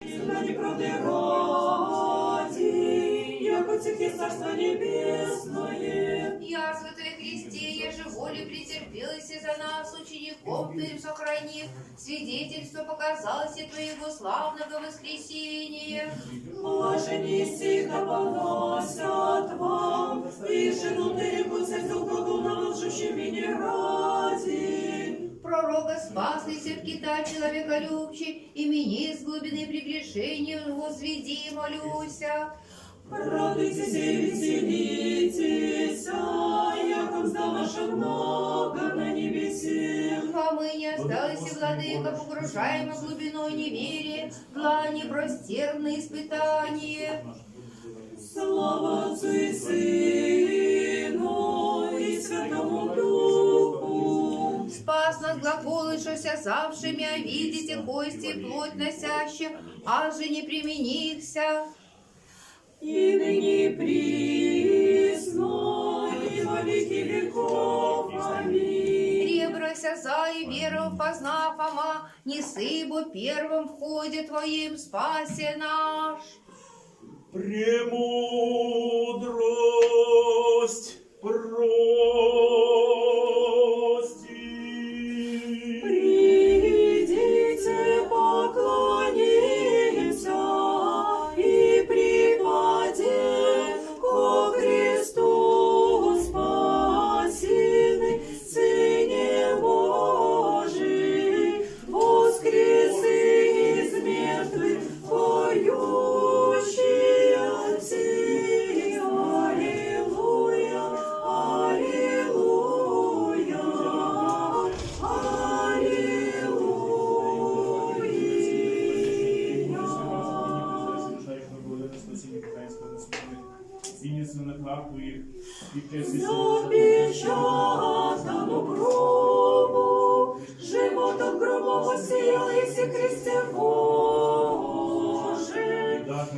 Ради правды ради, яко Царствие Царство Небесное. Я, Святой Христе, еже воле претерпелась и за нас, учеником Твоим сохранив, свидетельство показалось и Твоего славного воскресения. Блажени всегда поносят вам, и жену Ты, Царь долгодумно волжущий меня ради. Пророка спасайся в кита человека любче, имени с глубины прегрешения возведи, молюся. Радуйтесь и веселитесь, яко вздал наше много на небесе. Мы не осталось, и владыка, погружаемый глубиной неверия, длани простерные испытания. Слава Отцу и Сыну и Святому Духу. Спас нас глаголышася завшими, а видите кости плоть носящих, а же не применихся. И ныне присно, и во веки веков. Аминь. Ребрася за и веру познав, Фома, не сыбо первым в ходе Твоим спасе наш. Премудрость прости. Придите, поклонимся и припадем ко Христу спасенный, Сыне Божий, воскресы из мертвых, поющий от всех. Аллилуйя, аллилуйя, запечатану гробу, животом гробом сил и все Христе Божий,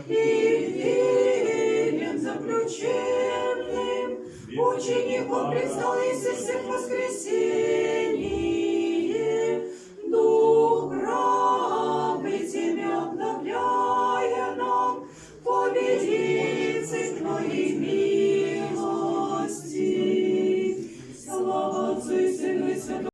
и верен заключенным, учеником предстал из всех воскресений.